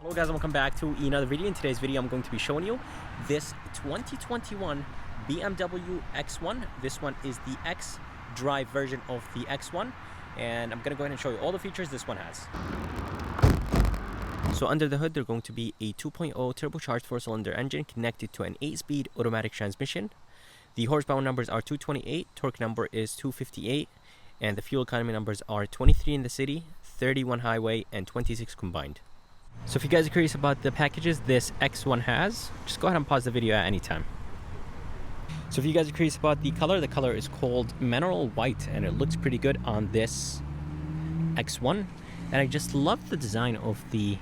Hello guys, and welcome back to another video. In today's video I'm going to be showing you this 2021 BMW X1. This one is the X Drive version of the X1, and I'm going to go ahead and show you all the features this one has. So under the hood there's going to be a 2.0 turbocharged 4-cylinder engine connected to an 8-speed automatic transmission. The horsepower numbers are 228, torque number is 258, and the fuel economy numbers are 23 in the city, 31 highway, and 26 combined. So if you guys are curious about the packages this X1 has, just go ahead and pause the video at any time. So if you guys are curious about the color is called mineral white, and it looks pretty good on this X1. And I just love the design of the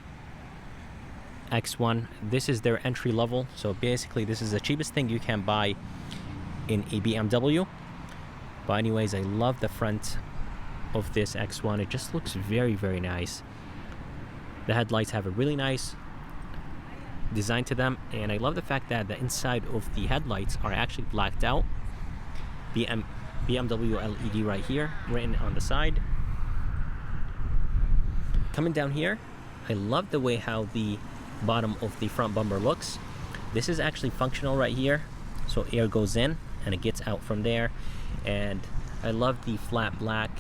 X1. This is their entry level, so basically this is the cheapest thing you can buy in a BMW. But anyways, I love the front of this X1. It just looks very, very nice. The headlights have a really nice design to them, and I love the fact that the inside of the headlights are actually blacked out. BMW LED right here, written on the side. Coming down here, I love the way how the bottom of the front bumper looks. This is actually functional right here, so air goes in and it gets out from there. And I love the flat black.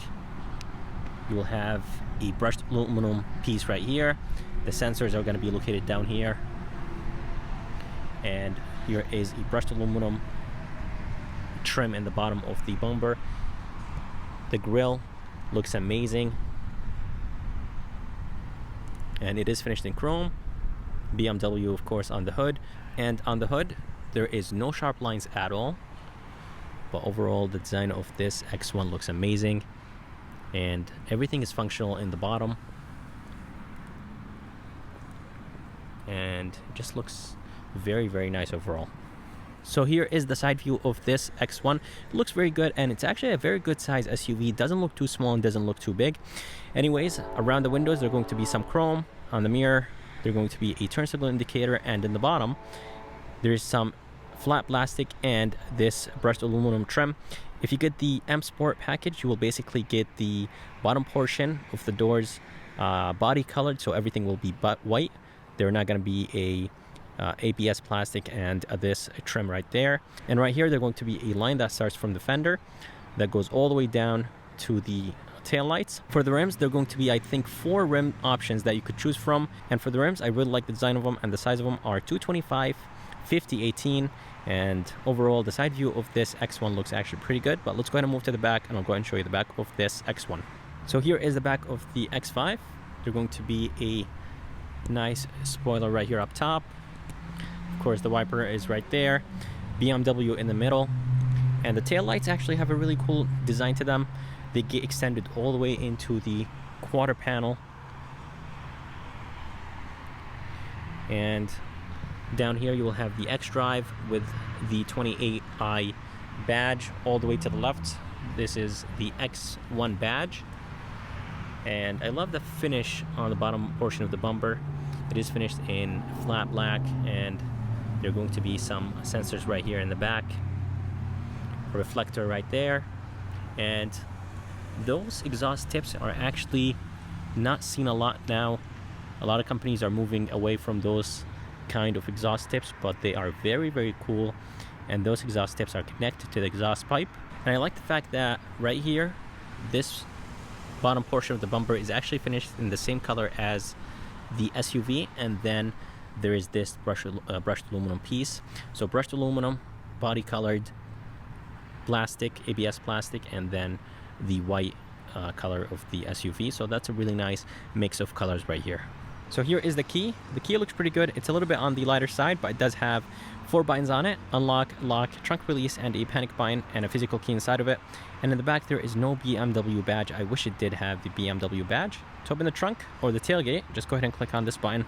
You will have a brushed aluminum piece right here. The sensors are going to be located down here, and here is a brushed aluminum trim in the bottom of the bumper. The grille looks amazing, and it is finished in chrome. BMW, of course, on the hood, and on the hood there is no sharp lines at all, but overall the design of this X1 looks amazing, and everything is functional in the bottom, and it just looks very, very nice overall. So here is the side view of this X1. It looks very good, and it's actually a very good size SUV. It doesn't look too small and doesn't look too big. Anyways, around the windows there are going to be some chrome. On the mirror there's going to be a turn signal indicator, and in the bottom there is some flat plastic and this brushed aluminum trim. If you get the M Sport package, you will basically get the bottom portion of the doors body colored, so everything will be white. They're not going to be a ABS plastic and this trim right there. And right here, there's going to be a line that starts from the fender that goes all the way down to the tail lights. For the rims, there are going to be, I think, 4 rim options that you could choose from. And for the rims, I really like the design of them, and the size of them are 225, 50, 18. And overall, the side view of this X1 looks actually pretty good. But let's go ahead and move to the back, and I'll go ahead and show you the back of this X1. So here is the back of the X5. There's going to be a nice spoiler right here up top. Of course, the wiper is right there. BMW in the middle. And the tail lights actually have a really cool design to them. They get extended all the way into the quarter panel. And down here you will have the X Drive with the 28i badge all the way to the left. This is the X1 badge, and I love the finish on the bottom portion of the bumper. It is finished in flat black, and there are going to be some sensors right here in the back, a reflector right there, and those exhaust tips are actually not seen a lot now. A lot of companies are moving away from those kind of exhaust tips, but they are very, very cool, and those exhaust tips are connected to the exhaust pipe. And I like the fact that right here, this bottom portion of the bumper is actually finished in the same color as the SUV, and then there is this brushed aluminum piece. So brushed aluminum, body colored plastic, ABS plastic, and then the white color of the SUV. So that's a really nice mix of colors right here. So here is the key. The key looks pretty good. It's a little bit on the lighter side, but it does have 4 buttons on it: unlock, lock, trunk release, and a panic button, and a physical key inside of it. And in the back there is no BMW badge. I wish it did have the BMW badge. To open the trunk or the tailgate, just go ahead and click on this button,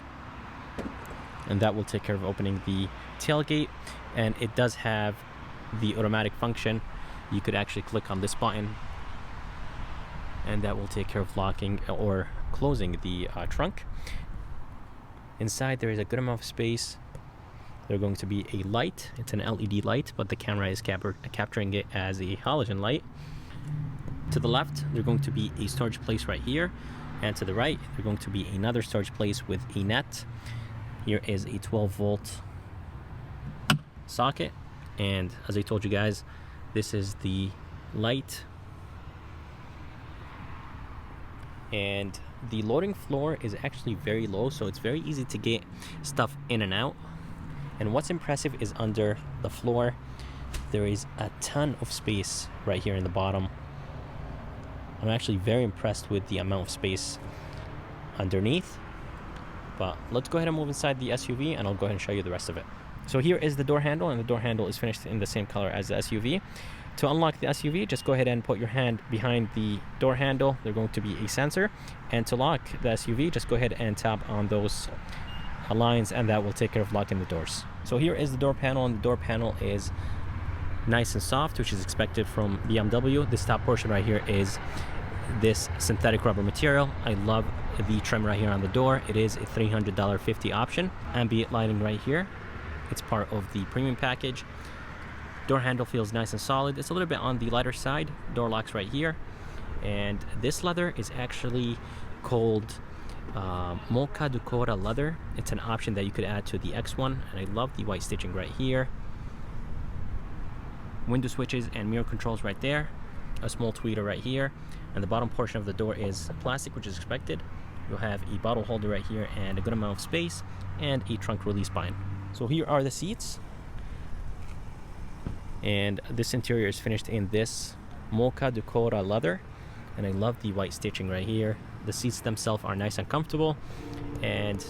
and that will take care of opening the tailgate. And it does have the automatic function. You could actually click on this button, and that will take care of locking or closing the trunk. Inside there is a good amount of space. There's going to be a light. It's an LED light, but the camera is capturing it as a halogen light. To the left, there's going to be a storage place right here. And to the right, there's going to be another storage place with a net. Here is a 12-volt socket. And as I told you guys, this is the light. And the loading floor is actually very low, so it's very easy to get stuff in and out. And what's impressive is under the floor, there is a ton of space right here in the bottom. I'm actually very impressed with the amount of space underneath. But let's go ahead and move inside the SUV, and I'll go ahead and show you the rest of it. So here is the door handle, and the door handle is finished in the same color as the SUV. To unlock the SUV, just go ahead and put your hand behind the door handle. There's going to be a sensor. And to lock the SUV, just go ahead and tap on those lines, and that will take care of locking the doors. So here is the door panel, and the door panel is nice and soft, which is expected from BMW. This top portion right here is this synthetic rubber material. I love the trim right here on the door. It is a $300.50 option. Ambient lighting right here. It's part of the premium package. Door handle feels nice and solid. It's a little bit on the lighter side. Door locks right here. And this leather is actually called Mocha Dakota leather. It's an option that you could add to the X1. And I love the white stitching right here. Window switches and mirror controls right there. A small tweeter right here. And the bottom portion of the door is plastic, which is expected. You'll have a bottle holder right here and a good amount of space and a trunk release spine. So here are the seats. And this interior is finished in this Mocha Dakota leather, and I love the white stitching right here. The seats themselves are nice and comfortable, and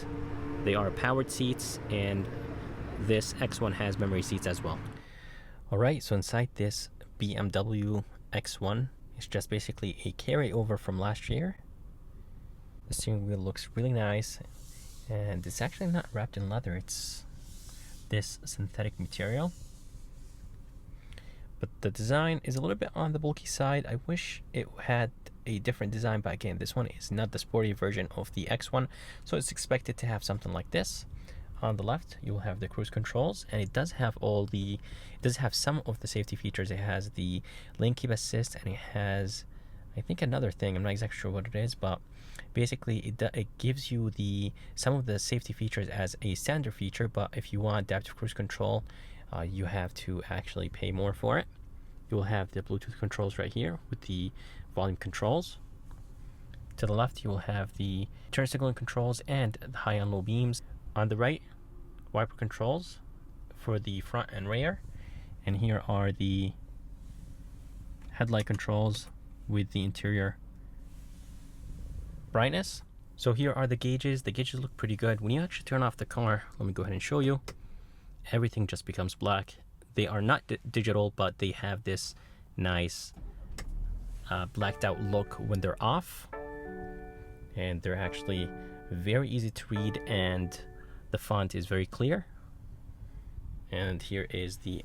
they are powered seats, and this X1 has memory seats as well. Alright, so inside this BMW X1, it's just basically a carryover from last year. The steering wheel looks really nice, and it's actually not wrapped in leather, it's this synthetic material. But the design is a little bit on the bulky side. I wish it had a different design, but again, this one is not the sporty version of the X1, so it's expected to have something like this. On the left, you will have the cruise controls, and it does have some of the safety features. It has the lane keep assist, and it has, I think, another thing. I'm not exactly sure what it is, but basically it gives you some of the safety features as a standard feature, but if you want adaptive cruise control, you have to actually pay more for it. You will have the Bluetooth controls right here with the volume controls. To the left, you will have the turn signaling controls and the high and low beams. On the right, wiper controls for the front and rear. And here are the headlight controls with the interior brightness. So here are the gauges. The gauges look pretty good. When you actually turn off the car, let me go ahead and show you. Everything just becomes black. They are not digital, but they have this nice blacked out look when they're off. And they're actually very easy to read, and the font is very clear. And here is the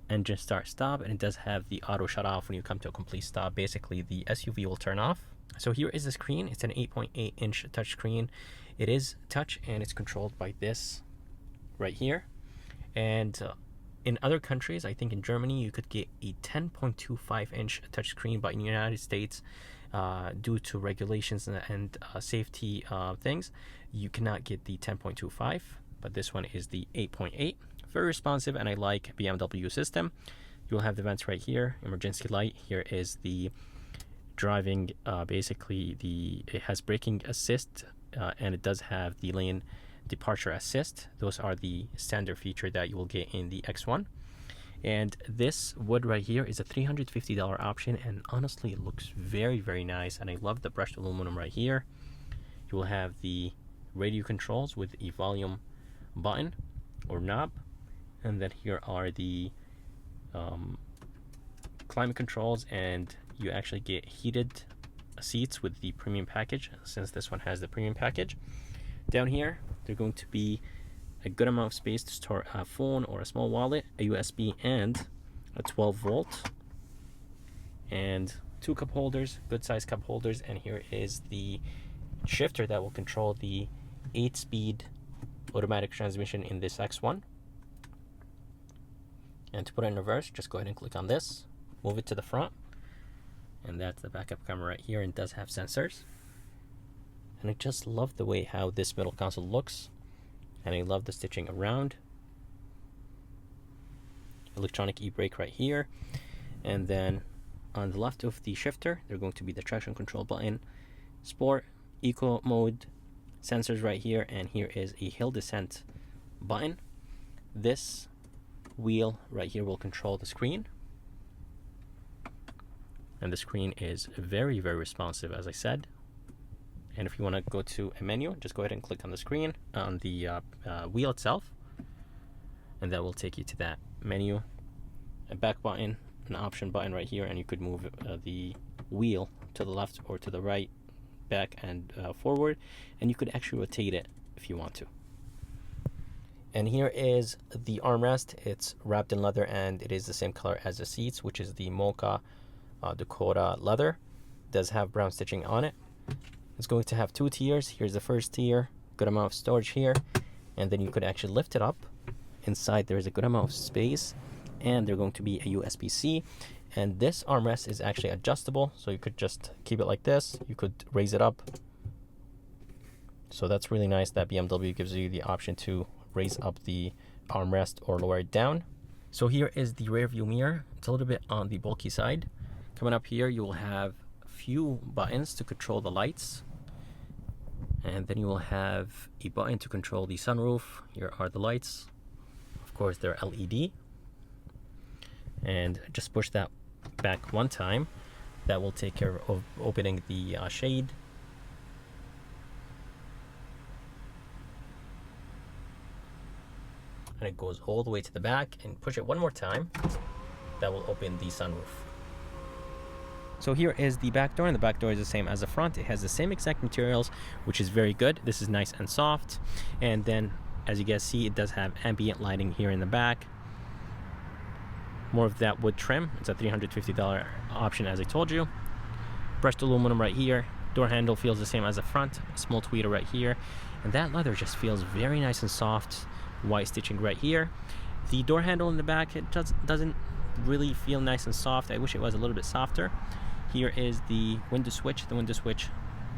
engine start stop, and it does have the auto shut off when you come to a complete stop. Basically, the SUV will turn off. So here is the screen. It's an 8.8-inch touch screen. It is touch, and it's controlled by this right here. And in other countries, I think in Germany, you could get a 10.25-inch touchscreen, but in the United States, due to regulations and safety things, you cannot get the 10.25, but this one is the 8.8. Very responsive, and I like BMW system. You'll have the vents right here, emergency light. Here is the driving, basically it has braking assist, and it does have the lane departure assist. Those are the standard feature that you will get in the X1. And this wood right here is a $350 option, and honestly it looks very, very nice, and I love the brushed aluminum right here. You will have the radio controls with a volume button or knob, and then here are the climate controls, and you actually get heated seats with the premium package, since this one has the premium package. Down here, there's going to be a good amount of space to store a phone or a small wallet, a USB, and a 12-volt, and 2 cup holders, good size cup holders. And here is the shifter that will control the 8-speed automatic transmission in this X1. And to put it in reverse, just go ahead and click on this, move it to the front, And that's the backup camera right here, and it does have sensors. And I just love the way how this middle console looks, and I love the stitching around. Electronic e-brake right here, and then on the left of the shifter there's going to be the traction control button, sport, eco mode, sensors right here, and here is a hill descent button. This wheel right here will control the screen, and the screen is very, very responsive, as I said. And if you want to go to a menu, just go ahead and click on the screen, on the wheel itself, and that will take you to that menu. A back button, an option button right here, and you could move the wheel to the left or to the right, back and forward, and you could actually rotate it if you want to. And here is the armrest. It's wrapped in leather, and it is the same color as the seats, which is the Mocha Dakota leather. It does have brown stitching on it. It's going to have 2 tiers. Here's the first tier, good amount of storage here, and then you could actually lift it up. Inside there is a good amount of space, and there's going to be a USB-C, and this armrest is actually adjustable, so you could just keep it like this. You could raise it up, so that's really nice that BMW gives you the option to raise up the armrest or lower it down. So here is the rear view mirror. It's a little bit on the bulky side. Coming up here, you will have a few buttons to control the lights, and then you will have a button to control the sunroof. Here are the lights. Of course, they're LED, and just push that back one time. That will take care of opening the shade. And it goes all the way to the back, and push it one more time. That will open the sunroof. So here is the back door, and the back door is the same as the front. It has the same exact materials, which is very good. This is nice and soft. And then, as you guys see, it does have ambient lighting here in the back. More of that wood trim. It's a $350 option, as I told you. Brushed aluminum right here. Door handle feels the same as the front. Small tweeter right here. And that leather just feels very nice and soft. White stitching right here. The door handle in the back, it doesn't really feel nice and soft. I wish it was a little bit softer. Here is the window switch. The window switch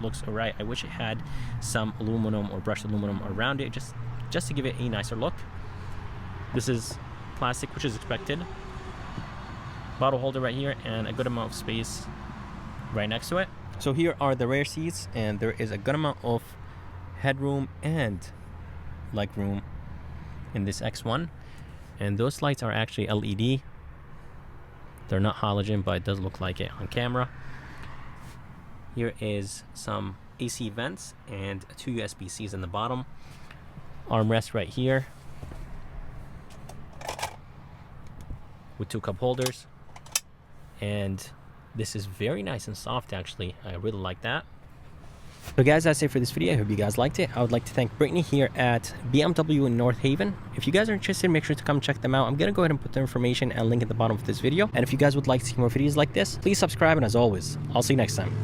looks alright. I wish it had some aluminum or brushed aluminum around it, just to give it a nicer look. This is plastic, which is expected. Bottle holder right here, and a good amount of space right next to it. So here are the rear seats, and there is a good amount of headroom and legroom in this X1. And those lights are actually LED. They're not halogen, but it does look like it on camera. Here is some AC vents and 2 USB-Cs in the bottom. Armrest right here with 2 cup holders. And this is very nice and soft, actually. I really like that. So guys, that's it for this video. I hope you guys liked it. I would like to thank Brittany here at BMW in North Haven. If you guys are interested, make sure to come check them out. I'm going to go ahead and put their information and link at the bottom of this video. And if you guys would like to see more videos like this, please subscribe. And as always, I'll see you next time.